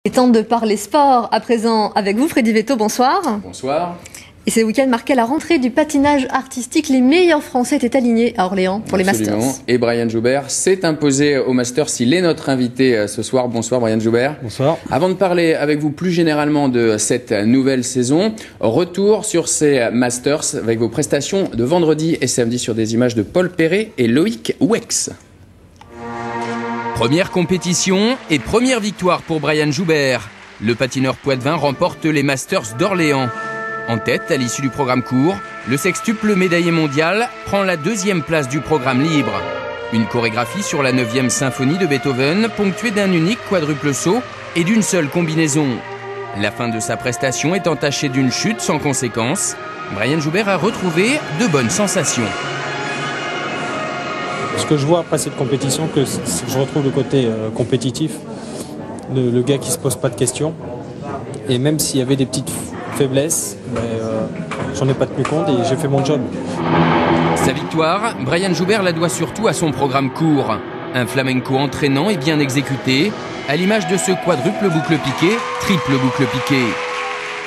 Et tente de parler sport à présent avec vous, Freddy Vetto, bonsoir. Bonsoir. Et ce week-end marquait la rentrée du patinage artistique. Les meilleurs Français étaient alignés à Orléans pour les Masters. Et Brian Joubert s'est imposé au Masters. Il est notre invité ce soir. Bonsoir Brian Joubert. Bonsoir. Avant de parler avec vous plus généralement de cette nouvelle saison, retour sur ces Masters avec vos prestations de vendredi et samedi sur des images de Paul Perret et Loïc Wex. Première compétition et première victoire pour Brian Joubert. Le patineur poitevin remporte les Masters d'Orléans. En tête, à l'issue du programme court, le sextuple médaillé mondial prend la deuxième place du programme libre. Une chorégraphie sur la 9e symphonie de Beethoven, ponctuée d'un unique quadruple saut et d'une seule combinaison. La fin de sa prestation est entachée d'une chute sans conséquence. Brian Joubert a retrouvé de bonnes sensations. Ce que je vois après cette compétition, c'est que je retrouve le côté compétitif, le gars qui se pose pas de questions. Et même s'il y avait des petites faiblesses, j'en ai pas tenu compte et j'ai fait mon job. Sa victoire, Brian Joubert la doit surtout à son programme court. Un flamenco entraînant et bien exécuté, à l'image de ce quadruple boucle piqué, triple boucle piqué.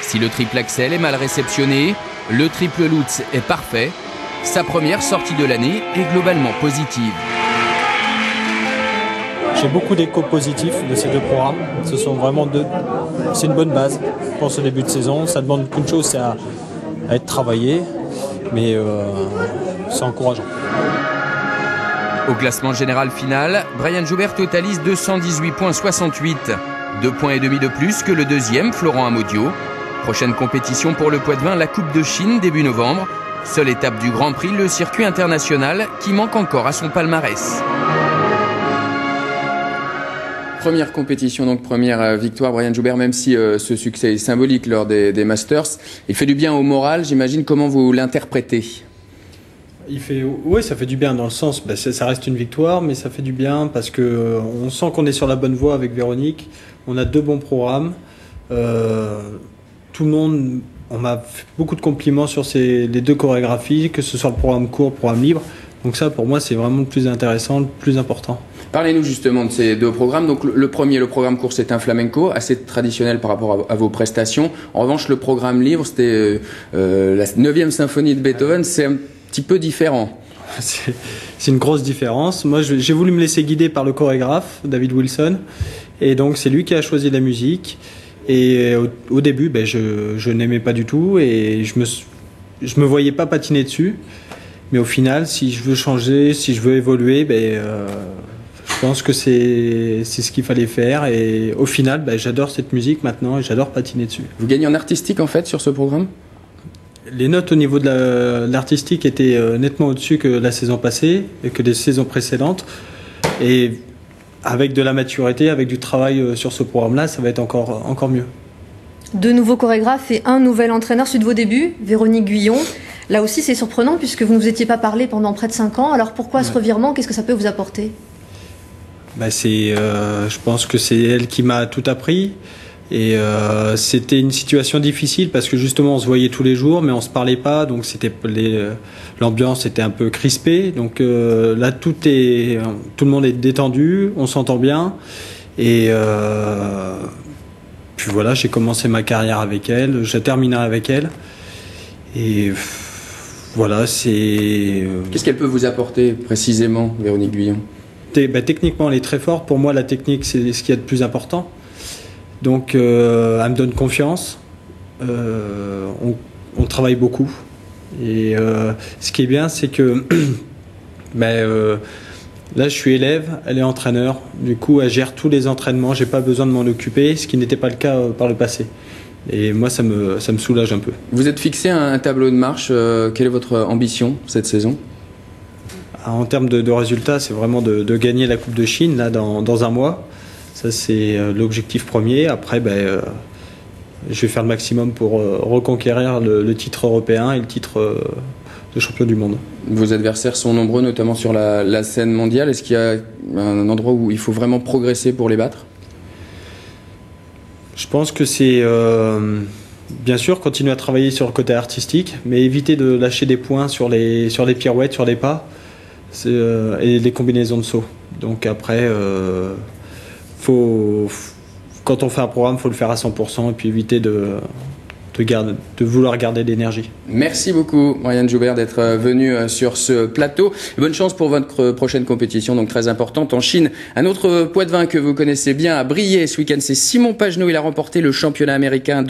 Si le triple axel est mal réceptionné, le triple lutz est parfait. Sa première sortie de l'année est globalement positive. J'ai beaucoup d'échos positifs de ces deux programmes. Ce sont vraiment c'est une bonne base pour ce début de saison. Ça demande qu'une chose, c'est à être travaillé, mais c'est encourageant. Au classement général final, Brian Joubert totalise 218,68 points. 2,5 points de plus que le deuxième, Florent Amodio. Prochaine compétition pour le poitevin, la Coupe de Chine début novembre. Seule étape du Grand Prix, le circuit international qui manque encore à son palmarès. Première compétition, donc première victoire, Brian Joubert, même si ce succès est symbolique lors des Masters. Il fait du bien au moral, j'imagine. Comment vous l'interprétez ? Oui, ça fait du bien dans le sens, ça reste une victoire, mais ça fait du bien parce que on sent qu'on est sur la bonne voie avec Véronique. On a deux bons programmes. Tout le monde, on m'a fait beaucoup de compliments sur les deux chorégraphies, que ce soit le programme court, le programme libre. Donc ça, pour moi, c'est vraiment le plus intéressant, le plus important. Parlez-nous justement de ces deux programmes. Donc le premier, le programme court, c'est un flamenco, assez traditionnel par rapport à vos prestations. En revanche, le programme libre, c'était la 9e symphonie de Beethoven, c'est un petit peu différent. C'est une grosse différence. Moi, j'ai voulu me laisser guider par le chorégraphe, David Wilson. Et donc, c'est lui qui a choisi la musique. Et au début, je n'aimais pas du tout et je me voyais pas patiner dessus. Mais au final, si je veux changer, si je veux évoluer, je pense que c'est ce qu'il fallait faire. Et au final, j'adore cette musique maintenant et j'adore patiner dessus. Vous gagnez en artistique en fait sur ce programme ? Les notes au niveau de l'artistique étaient nettement au-dessus que la saison passée et que les saisons précédentes. Et avec de la maturité, avec du travail sur ce programme-là, ça va être encore mieux. Deux nouveaux chorégraphes et un nouvel entraîneur, celui de vos débuts, Véronique Guyon. Là aussi, c'est surprenant puisque vous ne vous étiez pas parlé pendant près de 5 ans. Alors pourquoi ce revirement ? Qu'est-ce que ça peut vous apporter ? Je pense que c'est elle qui m'a tout appris. Et c'était une situation difficile parce que justement on se voyait tous les jours mais on se parlait pas, donc l'ambiance était un peu crispée. Donc là tout le monde est détendu, on s'entend bien et puis voilà, j'ai commencé ma carrière avec elle, je terminerai avec elle et voilà, c'est... Qu'est-ce qu'elle peut vous apporter précisément, Véronique Guyon ? Techniquement elle est très forte, pour moi la technique c'est ce qu'il y a de plus important. Donc, elle me donne confiance. On travaille beaucoup. Et ce qui est bien, c'est que là, je suis élève, elle est entraîneur. Du coup, elle gère tous les entraînements. J'ai pas besoin de m'en occuper, ce qui n'était pas le cas par le passé. Et moi, ça me soulage un peu. Vous êtes fixé un tableau de marche. Quelle est votre ambition cette saison ? En termes de résultats, c'est vraiment de gagner la Coupe de Chine là, dans un mois. Ça, c'est l'objectif premier. Après, je vais faire le maximum pour reconquérir le titre européen et le titre de champion du monde. Vos adversaires sont nombreux, notamment sur la scène mondiale. Est-ce qu'il y a un endroit où il faut vraiment progresser pour les battre ? Je pense que c'est, bien sûr, continuer à travailler sur le côté artistique, mais éviter de lâcher des points sur les pirouettes, sur les pas et les combinaisons de saut. Donc après... quand on fait un programme, il faut le faire à 100% et puis éviter de vouloir garder d'énergie. Merci beaucoup, Brian Joubert, d'être venu sur ce plateau. Bonne chance pour votre prochaine compétition, donc très importante en Chine. Un autre poids de vin que vous connaissez bien a brillé ce week-end, c'est Simon Pagenaud. Il a remporté le championnat américain